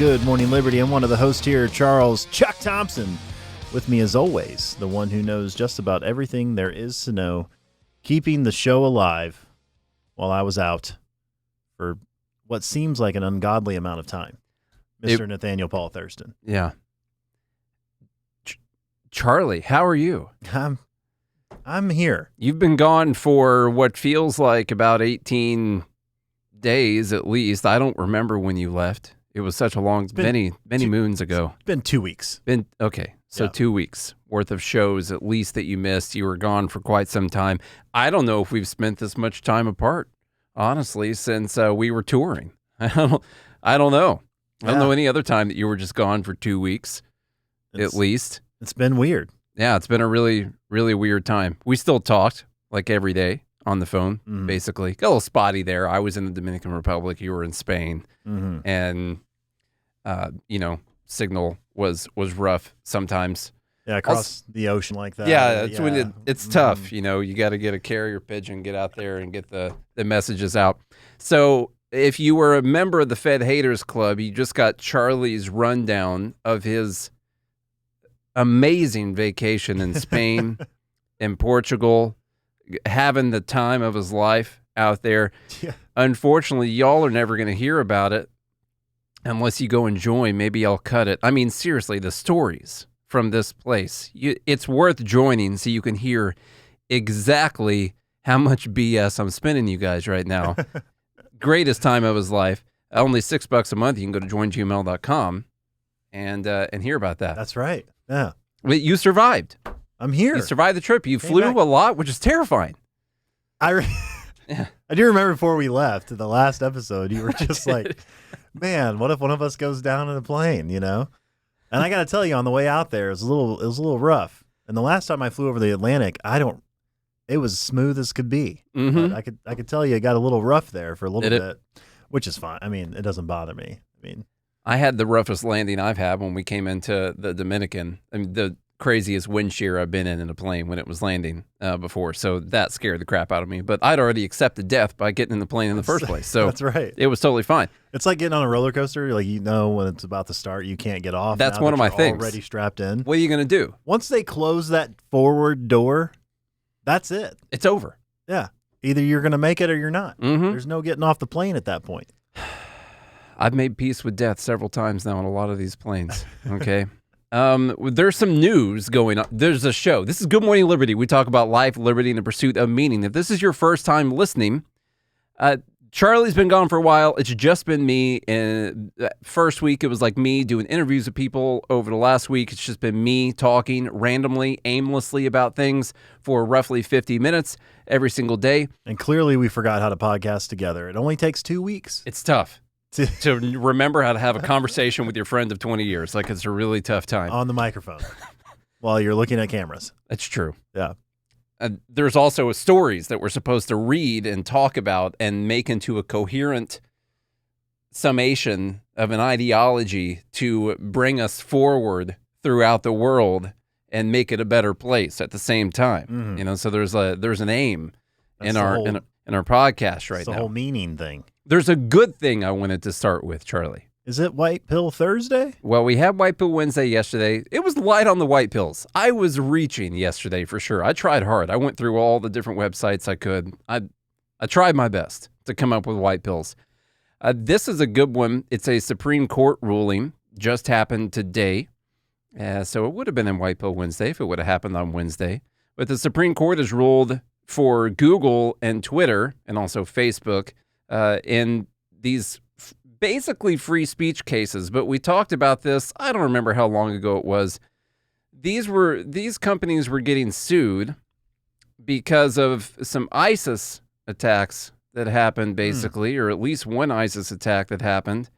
Good Morning Liberty. I'm one of the hosts here, Charles Chuck Thompson. With me as always, the one who knows just about everything there is to know, keeping the show alive while I was out for what seems like an ungodly amount of time. Mr. Nathaniel Paul Thurston. Yeah. Charlie, how are you? I'm here. You've been gone for what feels like about 18 days at least. I don't remember when you left. It was such a long, many moons ago. It's been 2 weeks. Okay. So yeah. 2 weeks worth of shows at least that you missed. You were gone for quite some time. I don't know if we've spent this much time apart, honestly, since we were touring. I don't know. I don't know any other time that you were just gone for 2 weeks, at least. It's been weird. Yeah, it's been a really, really weird time. We still talked like every day on the phone, basically. Got a little spotty there. I was in the Dominican Republic. You were in Spain. And, signal was rough sometimes. Yeah, across the ocean like that. Yeah, when it's tough. You got to get a carrier pigeon, get out there and get the messages out. So if you were a member of the Fed Haters Club, you just got Charlie's rundown of his amazing vacation in Spain and Portugal, having the time of his life out there. Yeah. Unfortunately, y'all are never going to hear about it unless you go and join. Maybe I'll cut it. I mean, seriously, the stories from this place, it's worth joining so you can hear exactly how much BS I'm spending you guys right now. Greatest time of his life. Only $6 a month. You can go to joingml.com and hear about that. That's right. Yeah. You survived. I'm here. You survived the trip. You flew a lot, which is terrifying. I do remember before we left, the last episode, you were just like, man, what if one of us goes down in a plane, And I got to tell you, on the way out there, it was a little rough. And the last time I flew over the Atlantic, it was smooth as could be. Mm-hmm. But I could tell you it got a little rough there for a little bit, which is fine. I mean, it doesn't bother me. I had the roughest landing I've had when we came into the Dominican. I mean, the craziest wind shear I've been in a plane when it was landing before. So that scared the crap out of me. But I'd already accepted death by getting in the plane in the first place. So that's right. It was totally fine. It's like getting on a roller coaster. Like, when it's about to start, you can't get off. That's one of my things. Already strapped in. What are you going to do? Once they close that forward door, that's it. It's over. Yeah. Either you're going to make it or you're not. Mm-hmm. There's no getting off the plane at that point. I've made peace with death several times now on a lot of these planes, okay? There's some news going on. There's a show. This is Good Morning Liberty. We talk about life, liberty, and the pursuit of meaning. If this is your first time listening, Charlie's been gone for a while. It's just been me. And first week, it was like me doing interviews with people. Over the last week, it's just been me talking randomly, aimlessly about things for roughly 50 minutes every single day. And clearly, we forgot how to podcast together. It only takes 2 weeks. It's tough. To remember how to have a conversation with your friend of 20 years. Like, it's a really tough time. On the microphone while you're looking at cameras. That's true. Yeah. There's also stories that we're supposed to read and talk about and make into a coherent summation of an ideology to bring us forward throughout the world and make it a better place at the same time. Mm-hmm. So there's an aim in our podcast right now. It's the whole meaning thing. There's a good thing I wanted to start with, Charlie. Is it White Pill Thursday? Well, we had White Pill Wednesday yesterday. It was light on the white pills. I was reaching yesterday for sure. I tried hard. I went through all the different websites I could. I tried my best to come up with white pills. This is a good one. It's a Supreme Court ruling. Just happened today. So it would have been in White Pill Wednesday if it would have happened on Wednesday. But the Supreme Court has ruled for Google and Twitter and also Facebook in these basically free speech cases. But we talked about this. I don't remember how long ago it was. These companies were getting sued because of some ISIS attacks that happened, basically, or at least one ISIS attack that happened.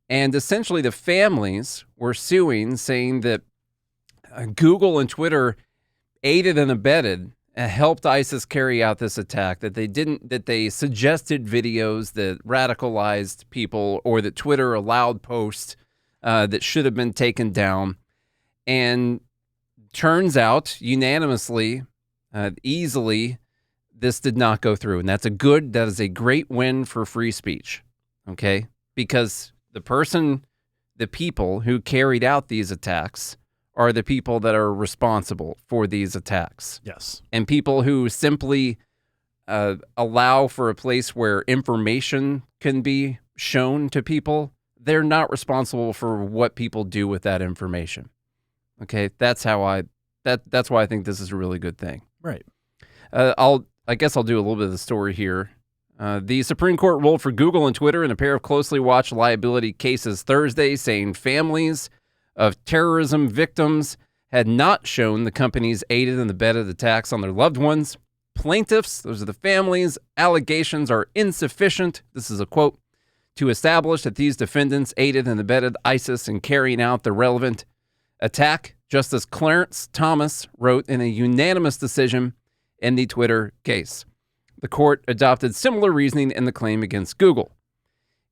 And essentially the families were suing, saying that Google and Twitter aided and abetted helped ISIS carry out this attack, that they suggested videos that radicalized people, or that Twitter allowed posts that should have been taken down. And turns out, unanimously, easily, this did not go through. And that is a great win for free speech, okay? Because the person the people who carried out these attacks are the people that are responsible for these attacks. Yes. And people who simply allow for a place where information can be shown to people, they're not responsible for what people do with that information. Okay, that's why I think this is a really good thing. Right. I guess I'll do a little bit of the story here. The Supreme Court ruled for Google and Twitter in a pair of closely watched liability cases Thursday, saying families of terrorism victims had not shown the companies aided and abetted attacks on their loved ones. Plaintiffs, those are the families, allegations are insufficient, this is a quote, to establish that these defendants aided and abetted ISIS in carrying out the relevant attack, Justice Clarence Thomas wrote in a unanimous decision in the Twitter case. The court adopted similar reasoning in the claim against Google.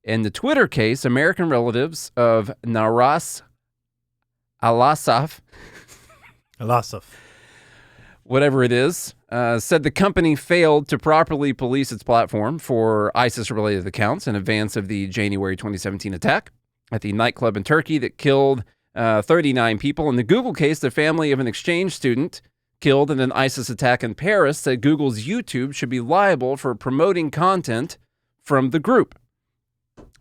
In the Twitter case, American relatives of Naras Alasaf, whatever it is, said the company failed to properly police its platform for ISIS-related accounts in advance of the January 2017 attack at the nightclub in Turkey that killed 39 people. In the Google case, the family of an exchange student killed in an ISIS attack in Paris said Google's YouTube should be liable for promoting content from the group.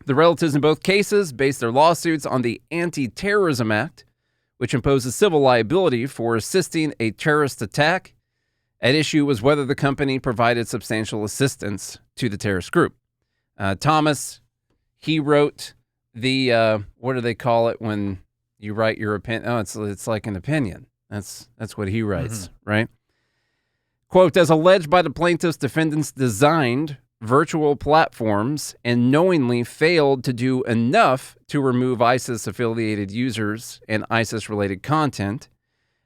The relatives in both cases based their lawsuits on the Anti-Terrorism Act, which imposes civil liability for assisting a terrorist attack. At issue was whether the company provided substantial assistance to the terrorist group. Thomas, he wrote the, what do they call it when you write your opinion? Oh, it's like an opinion. That's what he writes, right? Quote, as alleged by the plaintiffs, defendants designed virtual platforms and knowingly failed to do enough to remove ISIS-affiliated users and ISIS-related content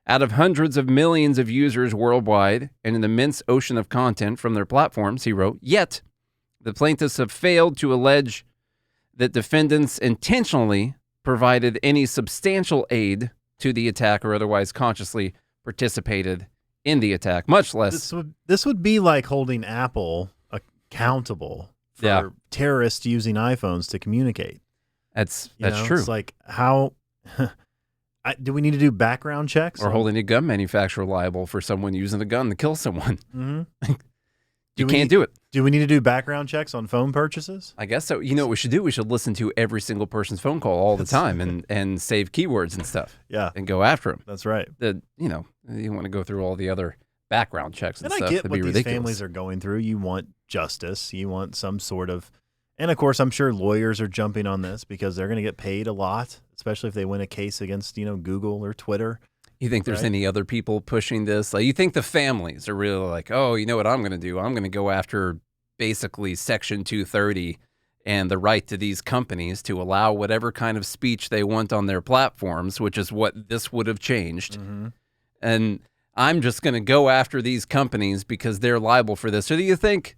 out of hundreds of millions of users worldwide and an immense ocean of content from their platforms, he wrote. Yet, the plaintiffs have failed to allege that defendants intentionally provided any substantial aid to the attack or otherwise consciously participated in the attack, much less... This would be like holding Apple accountable for terrorists using iPhones to communicate. That's true. It's like, how... do we need to do background checks? Or holding a gun manufacturer liable for someone using a gun to kill someone. Mm-hmm. You can't do it. Do we need to do background checks on phone purchases? I guess so. You know what we should do? We should listen to every single person's phone call all the time and save keywords and stuff. Yeah. And go after them. That's right. You want to go through all the other background checks and stuff. I get what these families are going through. You want justice. You want some sort of... And, of course, I'm sure lawyers are jumping on this because they're going to get paid a lot, especially if they win a case against, Google or Twitter. You think there's any other people pushing this? Like, you think the families are really like, oh, you know what I'm going to do? I'm going to go after basically Section 230 and the right to these companies to allow whatever kind of speech they want on their platforms, which is what this would have changed. Mm-hmm. And I'm just going to go after these companies because they're liable for this. Or do you think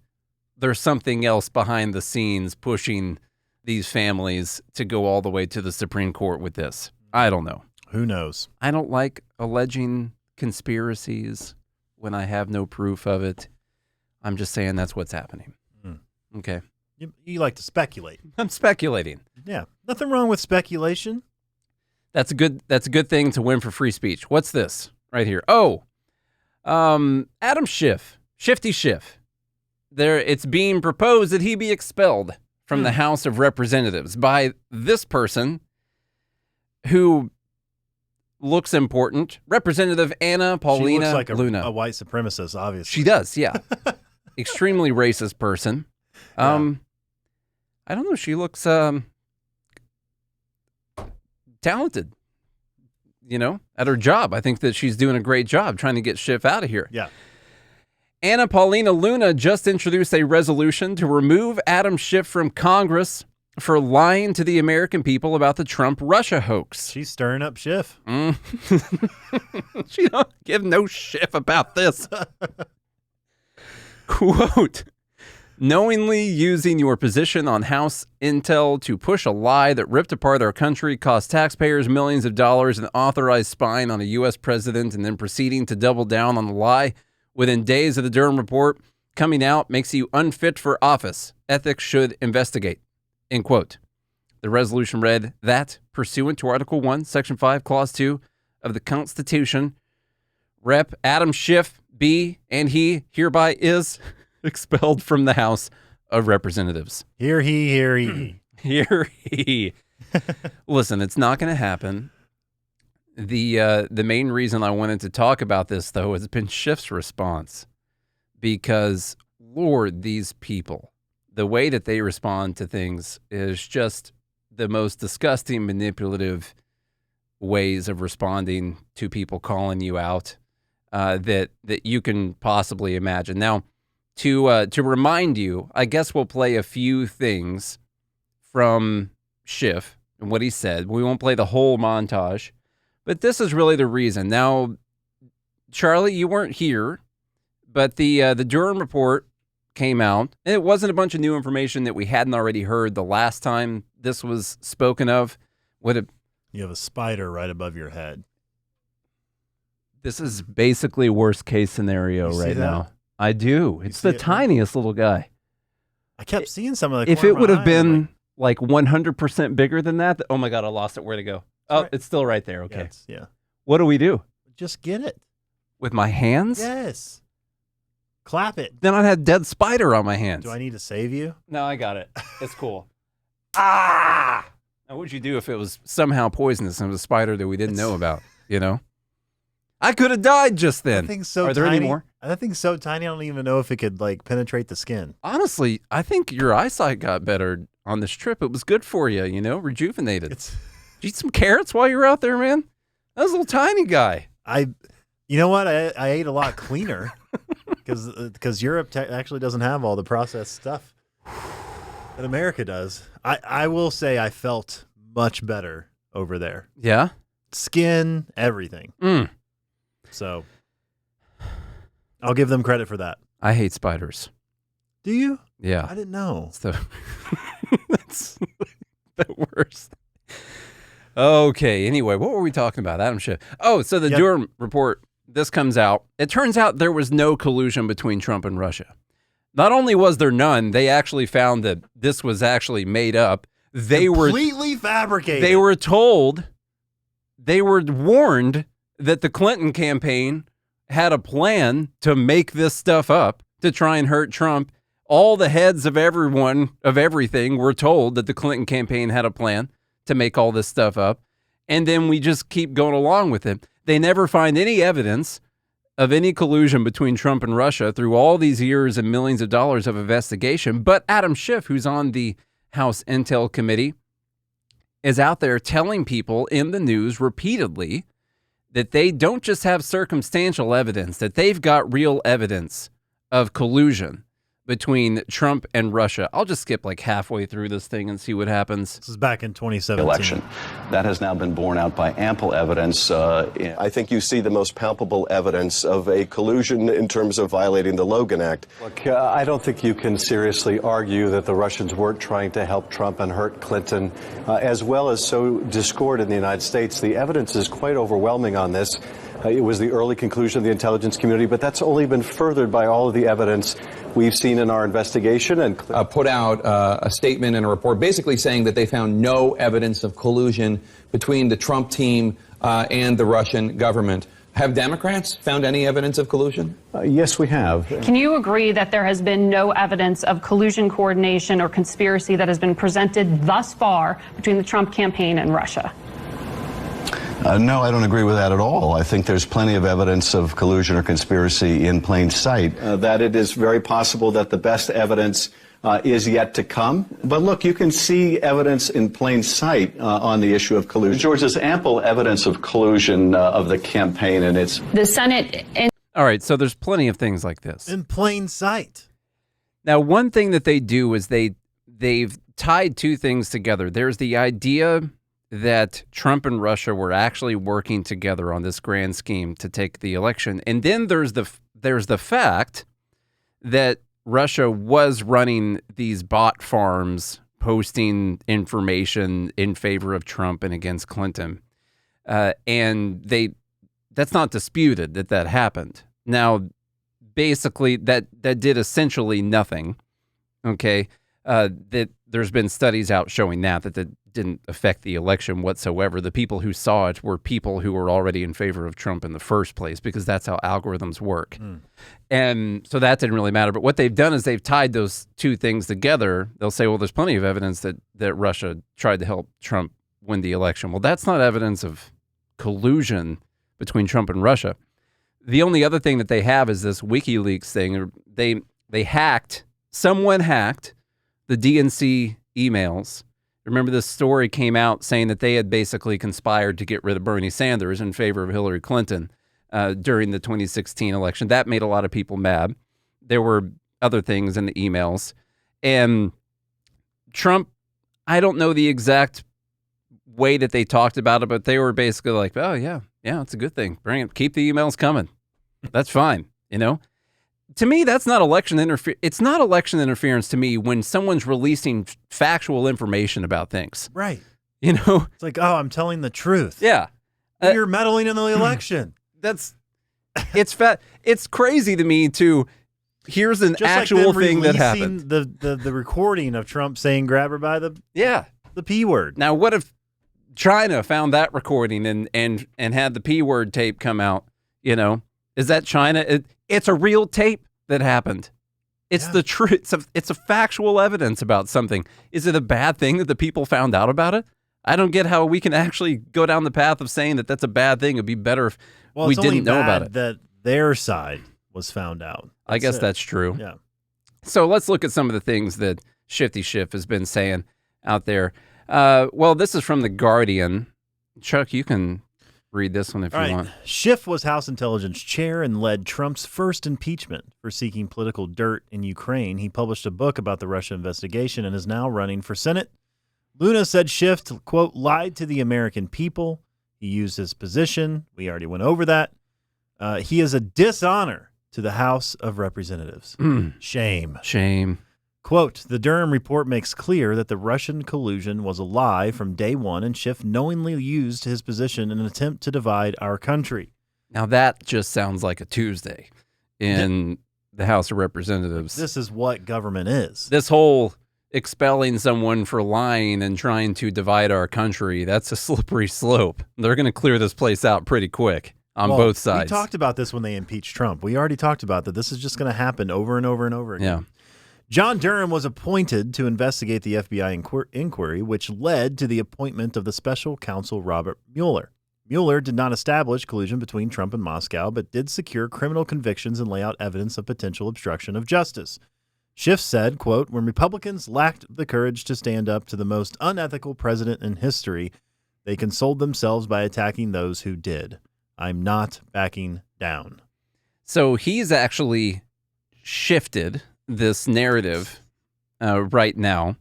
there's something else behind the scenes pushing these families to go all the way to the Supreme Court with this? I don't know. Who knows? I don't like alleging conspiracies when I have no proof of it. I'm just saying that's what's happening. Mm. Okay. You like to speculate. I'm speculating. Yeah. Nothing wrong with speculation. That's a good thing to win for free speech. What's this right here? Oh, Adam Schiff, Shifty Schiff. It's being proposed that he be expelled from the House of Representatives by this person who looks important, Representative Anna Paulina Luna. She looks like a white supremacist, obviously. She does, yeah. Extremely racist person. I don't know. She looks talented, at her job. I think that she's doing a great job trying to get Schiff out of here. Yeah. Anna Paulina Luna just introduced a resolution to remove Adam Schiff from Congress for lying to the American people about the Trump-Russia hoax. She's stirring up Schiff. She don't give no Schiff about this. Quote, knowingly using your position on House intel to push a lie that ripped apart our country, cost taxpayers millions of dollars, and authorized spying on a U.S. president, and then proceeding to double down on the lie within days of the Durham report coming out makes you unfit for office. Ethics should investigate. End quote. The resolution read that, pursuant to Article 1, Section 5, Clause 2 of the Constitution, Rep. Adam Schiff be and he hereby is expelled from the House of Representatives. Hear he, hear he. Hear he. Listen, it's not going to happen. The main reason I wanted to talk about this, though, has been Schiff's response. Because, Lord, these people, the way that they respond to things is just the most disgusting, manipulative ways of responding to people calling you out that you can possibly imagine. Now, to remind you, I guess we'll play a few things from Schiff and what he said. We won't play the whole montage, but this is really the reason. Now, Charlie, you weren't here, but the Durham report came out, and it wasn't a bunch of new information that we hadn't already heard the last time this was spoken of. You have a spider right above your head. This is basically worst case scenario right now. I do. It's the tiniest little guy. I kept seeing some of the. If it would have been like 100% bigger than that, oh my God, I lost it. Where'd it go? Oh, it's still right there. Okay. Yeah. What do we do? Just get it. With my hands? Yes. Clap it. Then I'd have dead spider on my hands. Do I need to save you? No, I got it. It's cool. Ah! Now, what would you do if it was somehow poisonous and it was a spider that we didn't know about, you know? I could have died just then. That thing's so Are there tiny. any more? That thing's so tiny, I don't even know if it could, like, penetrate the skin. Honestly, I think your eyesight got better on this trip. It was good for you, you know, rejuvenated. Did you eat some carrots while you were out there, man? That was a little tiny guy. You know what? I ate a lot cleaner because Europe actually doesn't have all the processed stuff that America does. I will say I felt much better over there. Yeah? Skin, everything. So I'll give them credit for that. I hate spiders. Do you? Yeah. I didn't know. That's the worst. Okay, anyway, what were we talking about? Adam Schiff. Oh, so the Durham report, this comes out. It turns out there was no collusion between Trump and Russia. Not only was there none, they actually found that this was actually made up. They were completely fabricated. They were told, they were warned that the Clinton campaign had a plan to make this stuff up to try and hurt Trump. All the heads of everything were told that the Clinton campaign had a plan to make all this stuff up. And then we just keep going along with it. They never find any evidence of any collusion between Trump and Russia through all these years and millions of dollars of investigation. But Adam Schiff, who's on the House Intel Committee, is out there telling people in the news repeatedly that they don't just have circumstantial evidence, that they've got real evidence of collusion between Trump and Russia. I'll just skip like halfway through this thing and see what happens. This is back in 2017. Election. That has now been borne out by ample evidence. I think you see the most palpable evidence of a collusion in terms of violating the Logan Act. Look, I don't think you can seriously argue that the Russians weren't trying to help Trump and hurt Clinton, as well as sow discord in the United States. The evidence is quite overwhelming on this. It was the early conclusion of the intelligence community, but that's only been furthered by all of the evidence we've seen in our investigation. And put out a statement and a report basically saying that they found no evidence of collusion between the Trump team and the Russian government. Have Democrats found any evidence of collusion? Yes, we have. Can you agree that there has been no evidence of collusion, coordination, or conspiracy that has been presented thus far between the Trump campaign and Russia? No, I don't agree with that at all. I think there's plenty of evidence of collusion or conspiracy in plain sight. That it is very possible that the best evidence is yet to come. But look, you can see evidence in plain sight on the issue of collusion. George, there's ample evidence of collusion of the campaign, and it's... The Senate... All right, so there's plenty of things like this. In plain sight. Now, one thing that they do is they've tied two things together. There's the idea that Trump and Russia were actually working together on this grand scheme to take the election. And then there's the fact that Russia was running these bot farms posting information in favor of Trump and against Clinton. And that's not disputed that happened. Now, basically, that did essentially nothing. Okay. That there's been studies out showing that didn't affect the election whatsoever. The people who saw it were people who were already in favor of Trump in the first place, because that's how algorithms work. And so that didn't really matter. But what they've done is they've tied those two things together. They'll say, well, there's plenty of evidence that Russia tried to help Trump win the election. Well, that's not evidence of collusion between Trump and Russia. The only other thing that they have is this WikiLeaks thing. Someone hacked the DNC emails. Remember, this story came out saying that they had basically conspired to get rid of Bernie Sanders in favor of Hillary Clinton during the 2016 election. That made a lot of people mad. There were other things in the emails. And Trump, I don't know the exact way that they talked about it, but they were basically like, oh, yeah, it's a good thing. Bring it. Keep the emails coming. That's fine, To me, that's not election interference. It's not election interference to me when someone's releasing factual information about things. Right. It's like, oh, I'm telling the truth. Yeah. You're meddling in the election. It's crazy to me to, here's an Just actual like thing that happened. The recording of Trump saying, grab her by the P word. Now, what if China found that recording and had the P word tape come out? Is that China? It's a real tape that happened. It's the truth. It's a factual evidence about something. Is it a bad thing that the people found out about it? I don't get how we can actually go down the path of saying that that's a bad thing. It'd be better if we didn't know about it. That their side was found out. I guess that's true. Yeah. So let's look at some of the things that Shifty Schiff has been saying out there. Well, this is from The Guardian. Chuck, you can read this one if you want. Schiff was House Intelligence Chair and led Trump's first impeachment for seeking political dirt in Ukraine. He published a book about the Russia investigation and is now running for Senate. Luna said Schiff, quote, lied to the American people. He used his position. We already went over that. He is a dishonor to the House of Representatives. Shame. Quote, the Durham report makes clear that the Russian collusion was a lie from day one, and Schiff knowingly used his position in an attempt to divide our country. Now that just sounds like a Tuesday in the House of Representatives. This is what government is. This whole expelling someone for lying and trying to divide our country, that's a slippery slope. They're going to clear this place out pretty quick on both sides. We talked about this when they impeached Trump. We already talked about that. This is just going to happen over and over and over again. Yeah. John Durham was appointed to investigate the FBI inquiry, which led to the appointment of the special counsel Robert Mueller. Mueller did not establish collusion between Trump and Moscow, but did secure criminal convictions and lay out evidence of potential obstruction of justice. Schiff said, quote, when Republicans lacked the courage to stand up to the most unethical president in history, they consoled themselves by attacking those who did. I'm not backing down. So he's actually shifted this narrative right now.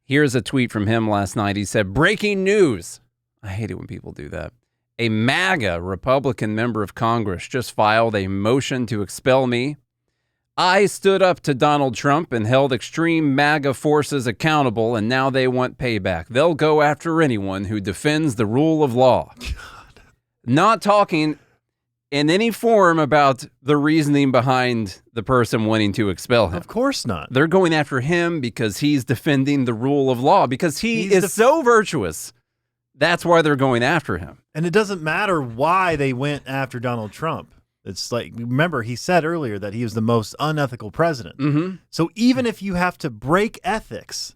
Here's a tweet from him last night. He said, breaking news. I hate it when people do that. A MAGA Republican member of Congress just filed a motion to expel me. I stood up to Donald Trump and held extreme MAGA forces accountable, and now they want payback. They'll go after anyone who defends the rule of law. God. Not talking in any form about the reasoning behind the person wanting to expel him. Of course not. They're going after him because he's defending the rule of law, because he is so virtuous. That's why they're going after him. And it doesn't matter why they went after Donald Trump. It's like, remember, he said earlier that he was the most unethical president. Mm-hmm. So even if you have to break ethics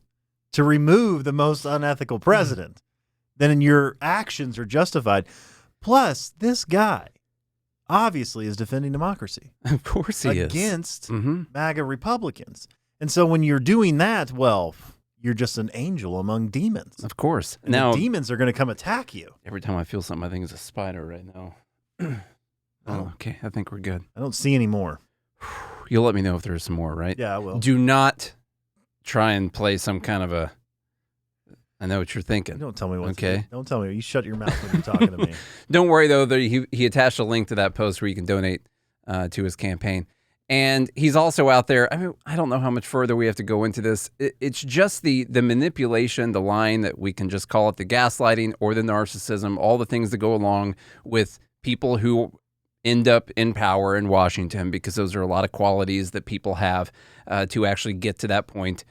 to remove the most unethical president, then your actions are justified. Plus, this guy obviously is defending democracy. Of course he is. Against MAGA Republicans. And so when you're doing that, well, you're just an angel among demons. Of course. And now the demons are going to come attack you. Every time I feel something, I think it's a spider right now. Oh, okay. I think we're good. I don't see any more. You'll let me know if there's some more, right? Yeah, I will. Do not try and play some kind of a, I know what you're thinking. Don't tell me what to do. Don't tell me. You shut your mouth when you're talking to me. Don't worry, though. He attached a link to that post where you can donate to his campaign. And he's also out there. I mean, I don't know how much further we have to go into this. It's just the manipulation, the line that we can just call it the gaslighting or the narcissism, all the things that go along with people who end up in power in Washington, because those are a lot of qualities that people have to actually get to that point.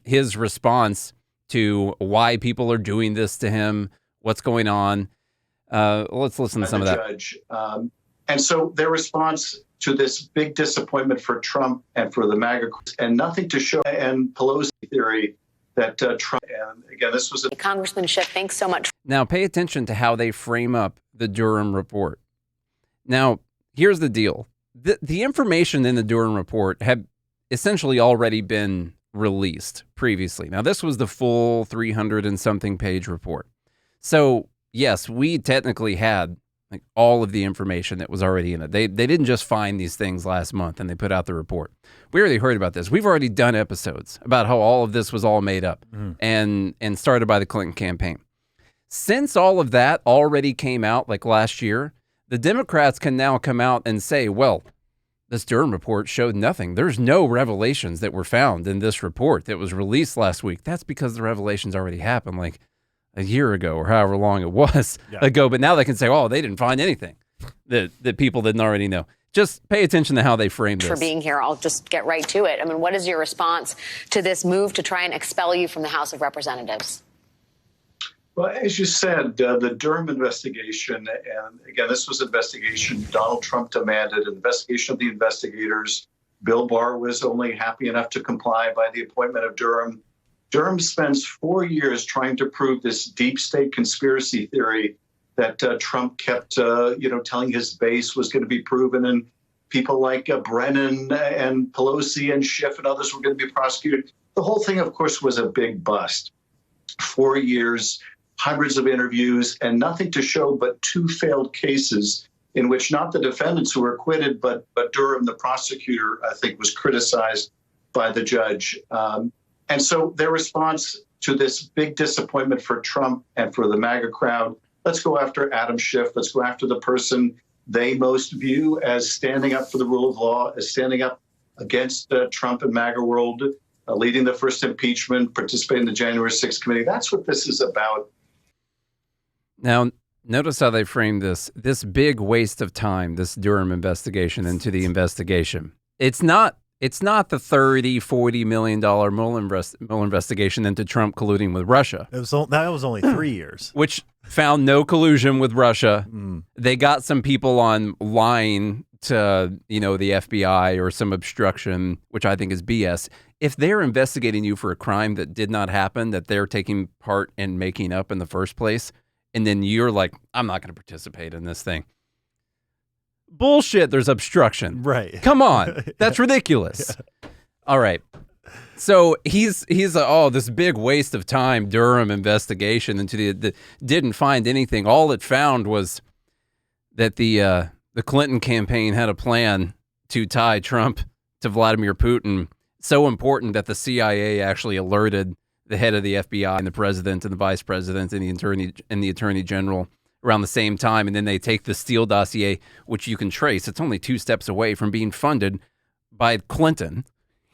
His response to why people are doing this to him, what's going on. Let's listen to some of that. Judge. And so their response to this big disappointment for Trump and for the MAGA, and nothing to show, and Pelosi theory that Trump, and again, this was Congressman Schiff, thanks so much. Now, pay attention to how they frame up the Durham report. Now, here's the deal. The information in the Durham report had essentially already been released previously. Now, this was the full 300 and something page report. So, yes, we technically had like all of the information that was already in it. They didn't just find these things last month and they put out the report. We already heard about this. We've already done episodes about how all of this was all made up and started by the Clinton campaign. Since all of that already came out like last year, the Democrats can now come out and say, well, this Durham report showed nothing. There's no revelations that were found in this report that was released last week. That's because the revelations already happened like a year ago or however long it was ago. But now they can say, oh, they didn't find anything that people didn't already know. Just pay attention to how they frame this. For being here, I'll just get right to it. I mean, what is your response to this move to try and expel you from the House of Representatives? Well, as you said, the Durham investigation, and again, this was an investigation Donald Trump demanded, an investigation of the investigators. Bill Barr was only happy enough to comply by the appointment of Durham. Durham spends 4 years trying to prove this deep state conspiracy theory that Trump kept, telling his base was going to be proven, and people like Brennan and Pelosi and Schiff and others were going to be prosecuted. The whole thing, of course, was a big bust. 4 years, hundreds of interviews, and nothing to show but 2 failed cases in which not the defendants who were acquitted, but Durham, the prosecutor, I think, was criticized by the judge. And so their response to this big disappointment for Trump and for the MAGA crowd, let's go after Adam Schiff. Let's go after the person they most view as standing up for the rule of law, as standing up against Trump and MAGA world, leading the first impeachment, participating in the January 6th committee. That's what this is about. Now, notice how they framed this big waste of time, this Durham investigation into the investigation. It's not the $30-40 million Mueller investigation into Trump colluding with Russia. That was only 3 years. Which found no collusion with Russia. They got some people on lying to, the FBI or some obstruction, which I think is BS. If they're investigating you for a crime that did not happen, that they're taking part in making up in the first place, and then you're like, I'm not going to participate in this thing. Bullshit, there's obstruction. Right. Come on. That's ridiculous. Yeah. All right. So he's this big waste of time Durham investigation into the didn't find anything. All it found was that the Clinton campaign had a plan to tie Trump to Vladimir Putin, so important that the CIA actually alerted the head of the FBI and the president and the vice president and the attorney general around the same time, and then they take the Steele dossier, which you can trace. It's only 2 steps away from being funded by Clinton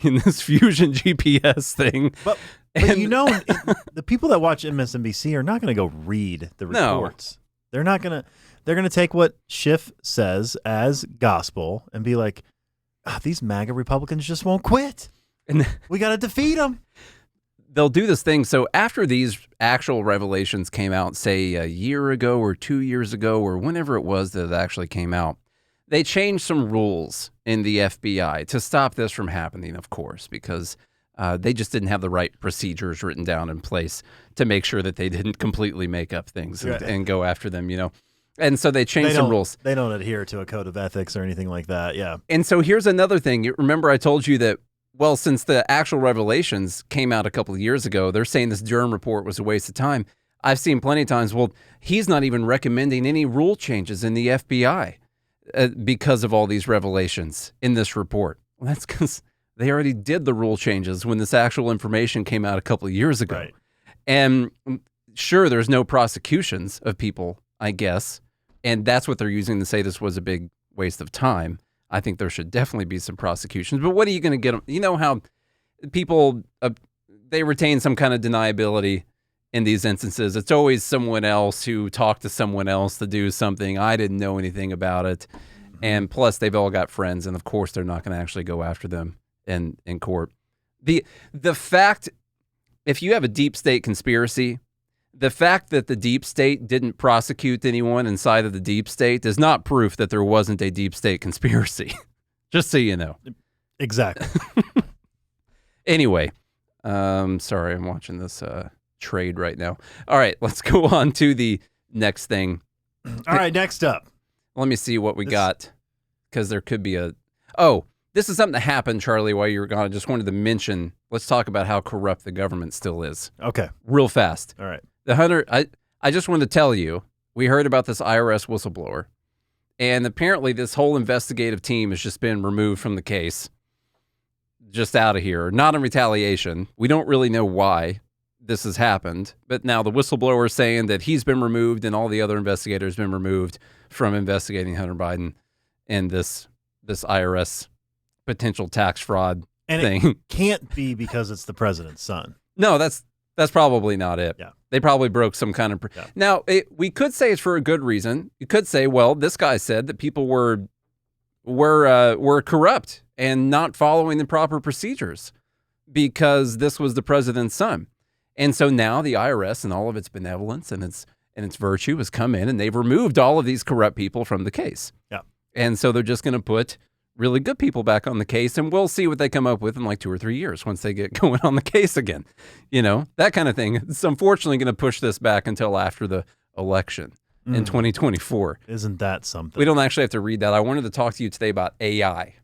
in this Fusion GPS thing. But the people that watch MSNBC are not going to go read the reports. No. They're going to take what Schiff says as gospel and be like, these MAGA Republicans just won't quit. And we got to defeat them. They'll do this thing. So after these actual revelations came out, say a year ago or 2 years ago or whenever it was that it actually came out, they changed some rules in the FBI to stop this from happening, of course, because they just didn't have the right procedures written down in place to make sure that they didn't completely make up things and go after them, And so they changed some rules. They don't adhere to a code of ethics or anything like that, yeah. And so here's another thing. You remember I told you that, well, since the actual revelations came out a couple of years ago, they're saying this Durham report was a waste of time. I've seen plenty of times, well, he's not even recommending any rule changes in the FBI because of all these revelations in this report. Well, that's because they already did the rule changes when this actual information came out a couple of years ago. Right. And sure, there's no prosecutions of people, I guess, and that's what they're using to say this was a big waste of time. I think there should definitely be some prosecutions. But what are you going to get them? You know how people, they retain some kind of deniability in these instances. It's always someone else who talked to someone else to do something. I didn't know anything about it. And plus, they've all got friends. And, of course, they're not going to actually go after them in court. The fact if you have a deep state conspiracy, the fact that the deep state didn't prosecute anyone inside of the deep state is not proof that there wasn't a deep state conspiracy. Just so you know. Exactly. Anyway, sorry, I'm watching this trade right now. All right, let's go on to the next thing. All right, next up. Let me see what we got, because there could be a... Oh, this is something that happened, Charlie, while you were gone. I just wanted to mention, let's talk about how corrupt the government still is. Okay. Real fast. All right. I just wanted to tell you, we heard about this IRS whistleblower, and apparently this whole investigative team has just been removed from the case, just out of here, not in retaliation. We don't really know why this has happened, but now the whistleblower is saying that he's been removed and all the other investigators been removed from investigating Hunter Biden and this IRS potential tax fraud thing. It can't be because it's the president's son. No, that's probably not it. Yeah. They probably broke some kind of... Now, we could say it's for a good reason. You could say, well, this guy said that people were corrupt and not following the proper procedures because this was the president's son. And so now the IRS and all of its benevolence and its virtue has come in and they've removed all of these corrupt people from the case. Yeah. And so they're just going to put really good people back on the case, and we'll see what they come up with in like 2 or 3 years once they get going on the case again. You know, that kind of thing. It's unfortunately going to push this back until after the election in 2024. Isn't that something? We don't actually have to read that. I wanted to talk to you today about AI.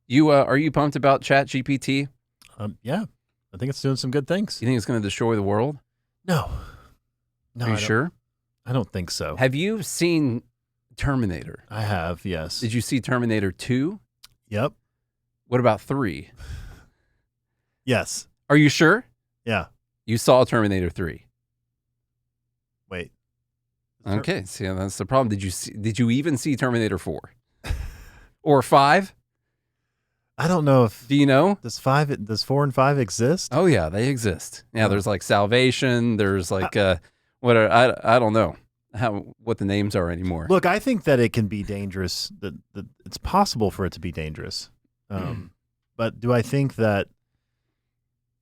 You are you pumped about ChatGPT? Yeah. I think it's doing some good things. You think it's going to destroy the world? No. Are you sure? I don't think so. Have you seen Terminator? I have, yes. Did you see Terminator 2? Yep. What about 3? Yes. Are you sure? Yeah. You saw Terminator 3. Wait. Okay, see, that's the problem. Did you even see Terminator 4? Or 5? I don't know if... Do you know? Does 4 and 5 exist? Oh yeah, they exist. Yeah, there's like Salvation, there's like I don't know what the names are anymore. Look, I think that it can be dangerous, that it's possible for it to be dangerous. But do I think that...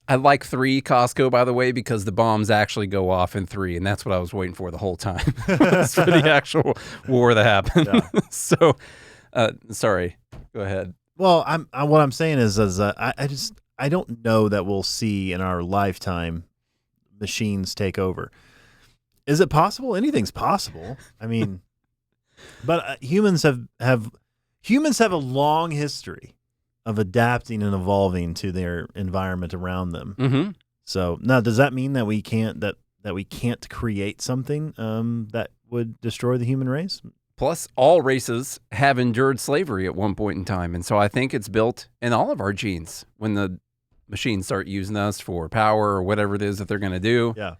I like 3, Costco, by the way, because the bombs actually go off in 3, and that's what I was waiting for the whole time. It's for the actual war that happened. Yeah. So, sorry, go ahead. Well, what I'm saying is I don't know that we'll see in our lifetime machines take over. Is it possible? Anything's possible. I mean, but humans have a long history of adapting and evolving to their environment around them. Mm-hmm. So now, does that mean that we can't create something that would destroy the human race? Plus, all races have endured slavery at one point in time. And so I think it's built in all of our genes when the machines start using us for power or whatever it is that they're going to do. Yeah.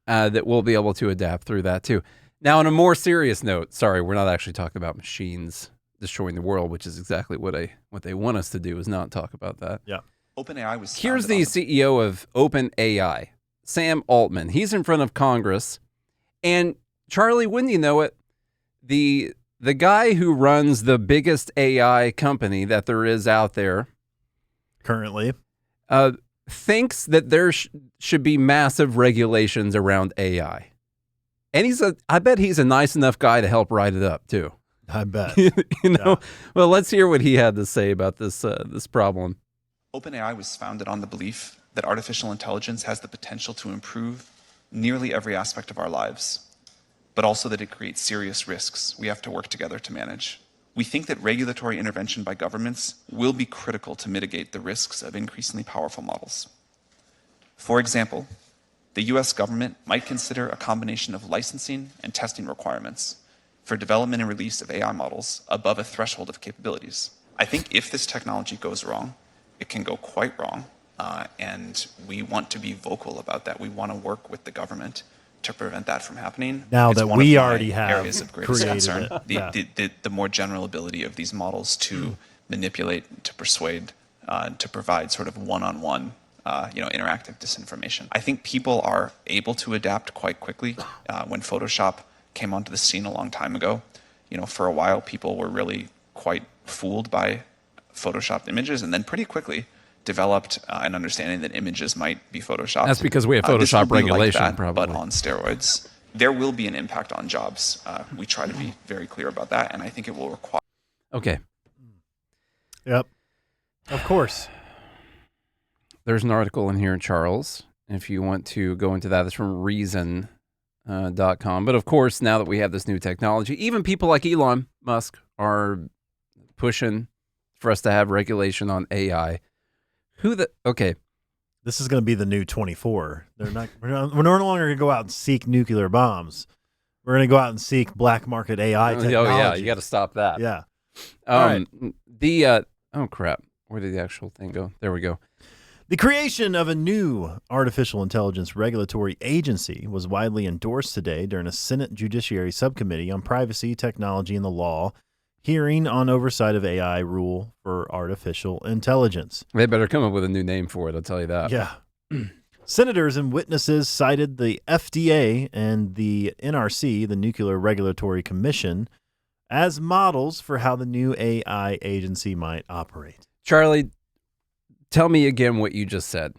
That we'll be able to adapt through that too. Now, on a more serious note, sorry, we're not actually talking about machines destroying the world, which is exactly what they want us to do, is not talk about that. Yeah. OpenAI was... Here's the CEO of OpenAI, Sam Altman. He's in front of Congress. And Charlie, wouldn't you know it, the guy who runs the biggest AI company that there is out there currently thinks that there should be massive regulations around AI. And I bet he's a nice enough guy to help write it up too. I bet. you know. Yeah. Well, let's hear what he had to say about this problem. OpenAI was founded on the belief that artificial intelligence has the potential to improve nearly every aspect of our lives, but also that it creates serious risks we have to work together to manage. We think that regulatory intervention by governments will be critical to mitigate the risks of increasingly powerful models. For example, the US government might consider a combination of licensing and testing requirements for development and release of AI models above a threshold of capabilities. I think if this technology goes wrong, it can go quite wrong, and we want to be vocal about that. We want to work with the government to prevent that from happening. Now that we already have areas of greatest concern, it. The more general ability of these models to manipulate, to persuade, to provide sort of one-on-one, interactive disinformation. I think people are able to adapt quite quickly. When Photoshop came onto the scene a long time ago, for a while people were really quite fooled by Photoshopped images, and then pretty quickly developed an understanding that images might be photoshopped. That's because we have This will Photoshop be like regulation, that, probably. but on steroids. There will be an impact on jobs. We try to be very clear about that, and I think it will require. Okay. Yep. Of course. There's an article in here, Charles, if you want to go into that. It's from Reason.com. But of course, now that we have this new technology, even people like Elon Musk are pushing for us to have regulation on AI. Okay. This is going to be the new 24. We're no longer going to go out and seek nuclear bombs. We're going to go out and seek black market AI technology. Oh, yeah. You got to stop that. Yeah. All right. Oh, crap. Where did the actual thing go? There we go. The creation of a new artificial intelligence regulatory agency was widely endorsed today during a Senate Judiciary Subcommittee on Privacy, Technology, and the Law hearing on oversight of AI rule for artificial intelligence. They better come up with a new name for it, I'll tell you that. Yeah. Senators and witnesses cited the FDA and the NRC, the Nuclear Regulatory Commission, as models for how the new AI agency might operate. Charlie, tell me again what you just said.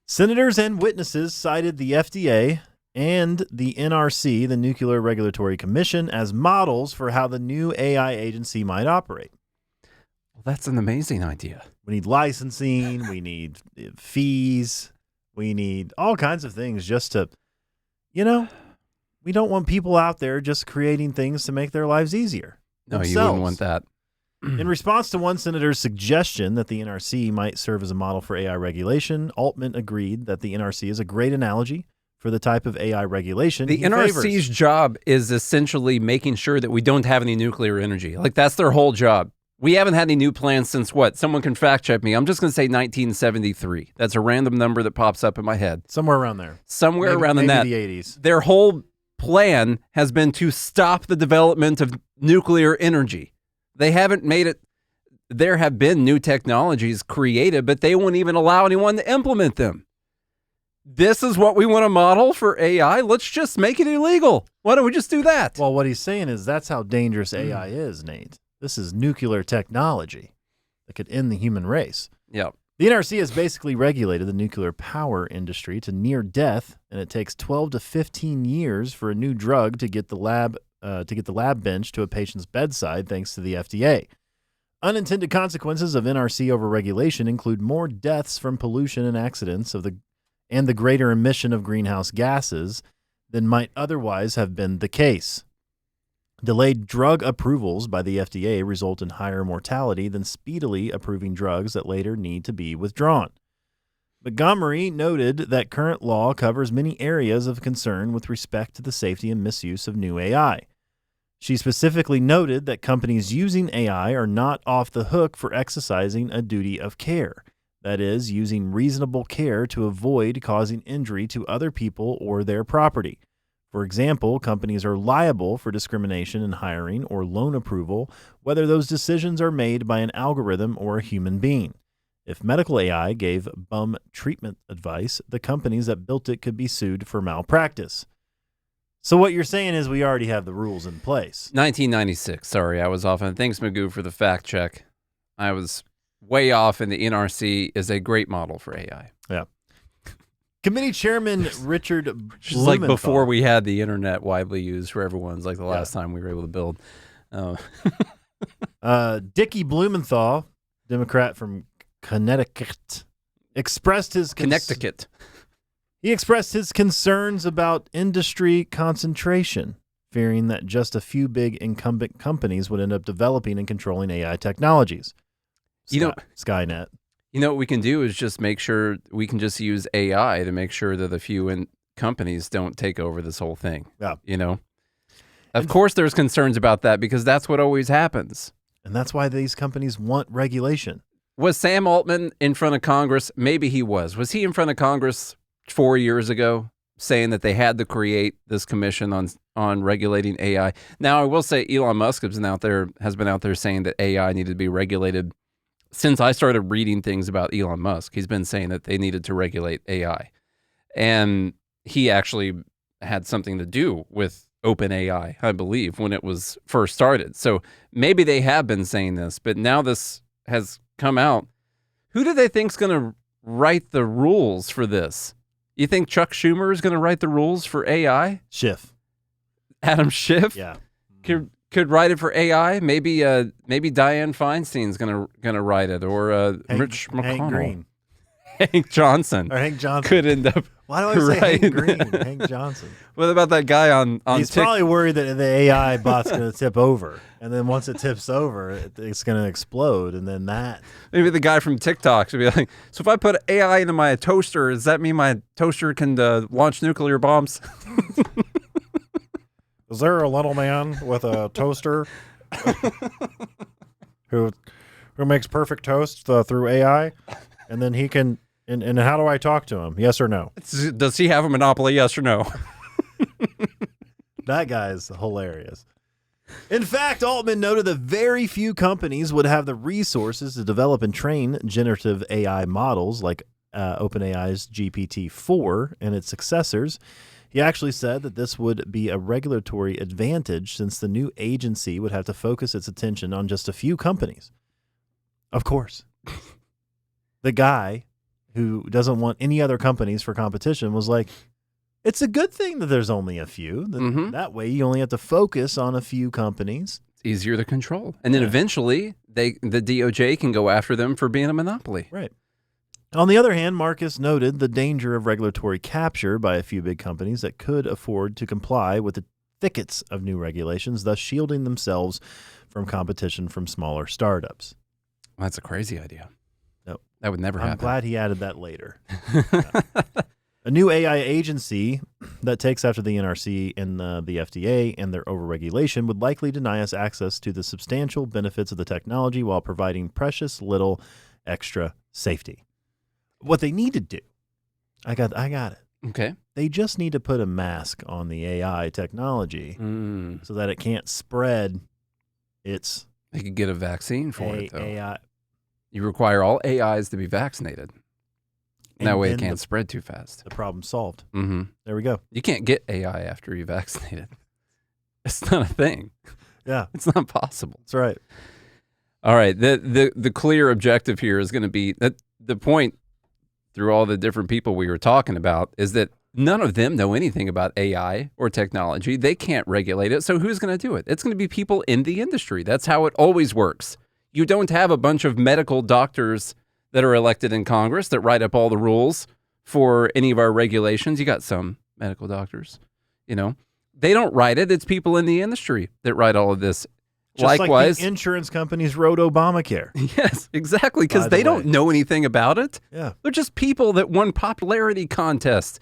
Senators and witnesses cited the FDA and the NRC, the Nuclear Regulatory Commission, as models for how the new AI agency might operate. Well, that's an amazing idea. We need licensing, we need fees, we need all kinds of things just to, we don't want people out there just creating things to make their lives easier. No, themselves. You wouldn't want that. In response to one senator's suggestion that the NRC might serve as a model for AI regulation, Altman agreed that the NRC is a great analogy for the type of AI regulation the he NRC's favors. job is essentially making sure that we don't have any nuclear energy. Like, that's their whole job. We haven't had any new plans since what? Someone can fact check me. I'm just going to say 1973. That's a random number that pops up in my head. Somewhere around there. Somewhere around in maybe that. the 80s. Their whole plan has been to stop the development of nuclear energy. They haven't made it. There have been new technologies created, but they won't even allow anyone to implement them. This is what we want to model for AI. Let's just make it illegal. Why don't we just do that? Well, what he's saying is that's how dangerous AI is, Nate. This is nuclear technology that could end the human race. Yeah. The NRC has basically regulated the nuclear power industry to near death, and it takes 12 to 15 years for a new drug to get the lab bench to a patient's bedside, thanks to the FDA. Unintended consequences of NRC overregulation include more deaths from pollution and accidents and the greater emission of greenhouse gases than might otherwise have been the case. Delayed drug approvals by the FDA result in higher mortality than speedily approving drugs that later need to be withdrawn. Montgomery noted that current law covers many areas of concern with respect to the safety and misuse of new AI. She specifically noted that companies using AI are not off the hook for exercising a duty of care, that is, using reasonable care to avoid causing injury to other people or their property. For example, companies are liable for discrimination in hiring or loan approval, whether those decisions are made by an algorithm or a human being. If medical AI gave bum treatment advice, the companies that built it could be sued for malpractice. So what you're saying is we already have the rules in place. 1996. Sorry, I was off. And thanks, Magoo, for the fact check. I was way off, and the NRC is a great model for AI. Yeah. Committee Chairman Richard Just like Blumenthal. before we had the internet widely used for everyone's, like the last time we were able to build. Dickie Blumenthal, Democrat from Connecticut, expressed his Connecticut. He expressed his concerns about industry concentration, fearing that just a few big incumbent companies would end up developing and controlling AI technologies. Skynet. You know what we can do is just make sure we can just use AI to make sure that the few companies don't take over this whole thing. Yeah. You know? Of course there's concerns about that because that's what always happens. And that's why these companies want regulation. Was Sam Altman in front of Congress? Maybe he was. Was he in front of Congress 4 years ago saying that they had to create this commission on regulating AI? Now, I will say Elon Musk has been out there saying that AI needed to be regulated. Since I started reading things about Elon Musk, he's been saying that they needed to regulate AI. And he actually had something to do with OpenAI, I believe, when it was first started. So maybe they have been saying this, but now this has come out. Who do they think's going to write the rules for this? You think Chuck Schumer is going to write the rules for AI? Schiff. Adam Schiff? Yeah. Could write it for AI. Maybe Dianne Feinstein's gonna write it, or Rich McConnell, Hank Green, Hank Johnson, or Hank Johnson could end up. Why do I say writing Hank Green? Hank Johnson. What about that guy on He's probably worried that the AI bot's going to tip over, and then once it tips over, it's going to explode, and then that. Maybe the guy from TikTok should be like, so if I put AI into my toaster, does that mean my toaster can launch nuclear bombs? Is there a little man with a toaster who makes perfect toast through AI, and then he can? And how do I talk to him? Yes or no? Does he have a monopoly? Yes or no? That guy is hilarious. In fact, Altman noted that very few companies would have the resources to develop and train generative AI models like OpenAI's GPT-4 and its successors. He actually said that this would be a regulatory advantage since the new agency would have to focus its attention on just a few companies. Of course. The guy who doesn't want any other companies for competition was like, it's a good thing that there's only a few. That way you only have to focus on a few companies. It's easier to control. And then eventually the DOJ can go after them for being a monopoly. Right. On the other hand, Marcus noted the danger of regulatory capture by a few big companies that could afford to comply with the thickets of new regulations, thus shielding themselves from competition from smaller startups. Well, that's a crazy idea. No, that would never happen. I'm glad he added that later. Yeah. A new AI agency that takes after the NRC and the FDA and their overregulation would likely deny us access to the substantial benefits of the technology while providing precious little extra safety. What they need to do, I got it. Okay. They just need to put a mask on the AI technology so that it can't spread its. They could get a vaccine for it, though. AI. You require all AIs to be vaccinated. And that way it can't spread too fast. The problem solved. Mm-hmm. There we go. You can't get AI after you're vaccinated. It's not a thing. Yeah. It's not possible. That's right. All right. The clear objective here is going to be that the point through all the different people we were talking about is that none of them know anything about AI or technology. They can't regulate it. So who's going to do it? It's going to be people in the industry. That's how it always works. You don't have a bunch of medical doctors that are elected in Congress that write up all the rules for any of our regulations. You got some medical doctors, they don't write it. It's people in the industry that write all of this. Just likewise, like the insurance companies wrote Obamacare. Yes, exactly, because they don't know anything about it. Yeah, they're just people that won popularity contests.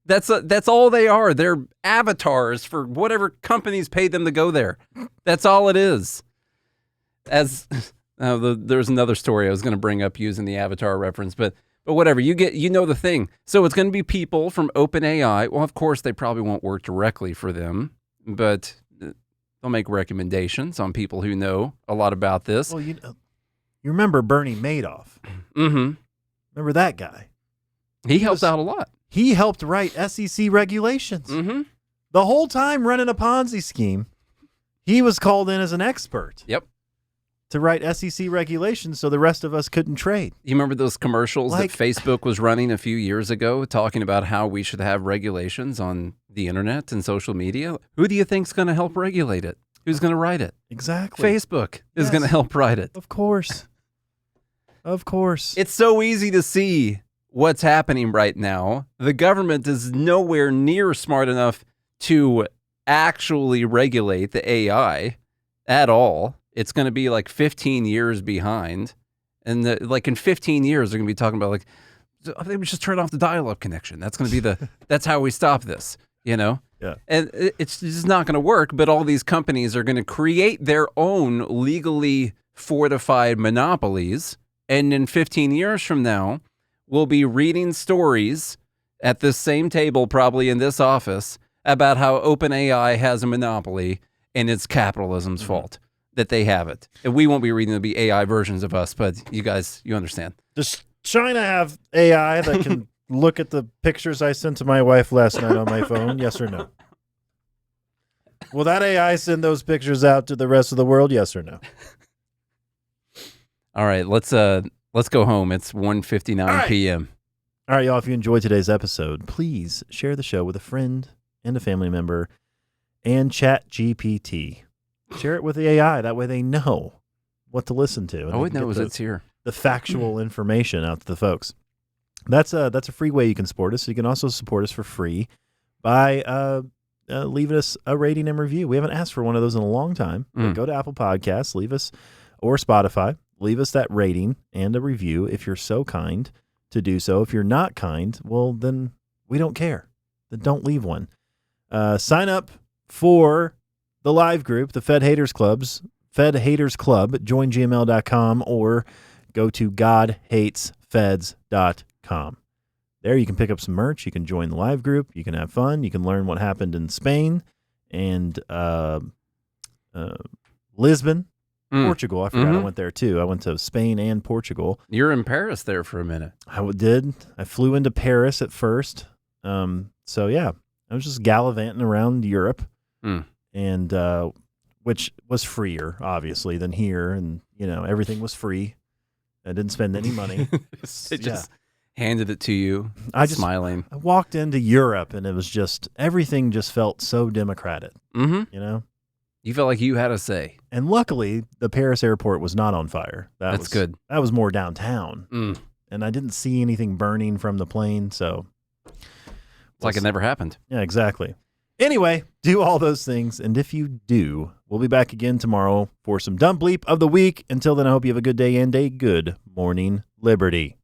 That's all they are. They're avatars for whatever companies paid them to go there. That's all it is. There's another story I was going to bring up using the Avatar reference, but whatever. You know the thing. So it's going to be people from OpenAI. Well, of course, they probably won't work directly for them, but they'll make recommendations on people who know a lot about this. Well, you remember Bernie Madoff. Mm-hmm. Remember that guy? He helped out a lot. He helped write SEC regulations. Mm-hmm. The whole time running a Ponzi scheme, he was called in as an expert. Yep. To write SEC regulations so the rest of us couldn't trade. You remember those commercials that Facebook was running a few years ago talking about how we should have regulations on the internet and social media? Who do you think's going to help regulate it? Who's going to write it? Exactly. Facebook is going to help write it. Of course. Of course. It's so easy to see what's happening right now. The government is nowhere near smart enough to actually regulate the AI at all. It's going to be like 15 years behind. And in 15 years, they're going to be talking about I think we just turn off the dial-up connection. That's going to be that's how we stop this, Yeah. And it's just not going to work. But all these companies are going to create their own legally fortified monopolies. And in 15 years from now, we'll be reading stories at this same table, probably in this office, about how OpenAI has a monopoly and it's capitalism's fault that they have it. And we won't be reading the AI versions of us, but you guys, you understand. Does China have AI that can look at the pictures I sent to my wife last night on my phone? Yes or no? Will that AI send those pictures out to the rest of the world? Yes or no? All right, let's Let's go home. It's 1:59 p.m. All right, y'all, if you enjoyed today's episode, please share the show with a friend and a family member and ChatGPT. Share it with the AI. That way they know what to listen to. Oh, it knows it's here. The factual information out to the folks. That's a free way you can support us. You can also support us for free by leaving us a rating and review. We haven't asked for one of those in a long time. Go to Apple Podcasts, leave us, or Spotify, leave us that rating and a review if you're so kind to do so. If you're not kind, well, then we don't care. Then don't leave one. Sign up for the live group, the Fed Haters Club, joingml.com, or go to godhatesfeds.com. There you can pick up some merch. You can join the live group. You can have fun. You can learn what happened in Spain and Lisbon, Portugal. I forgot I went there too. I went to Spain and Portugal. You're in Paris there for a minute. I did. I flew into Paris at first. So yeah, I was just gallivanting around Europe, and which was freer, obviously, than here. And everything was free. I didn't spend any money. It just handed it to you, smiling. I walked into Europe, and it was just, everything just felt so democratic, You felt like you had a say. And luckily, the Paris airport was not on fire. That's good. That was more downtown. And I didn't see anything burning from the plane, so. It's like it never happened. Yeah, exactly. Anyway, do all those things, and if you do, we'll be back again tomorrow for some Dumb Bleep of the Week. Until then, I hope you have a good day and a good morning, Liberty.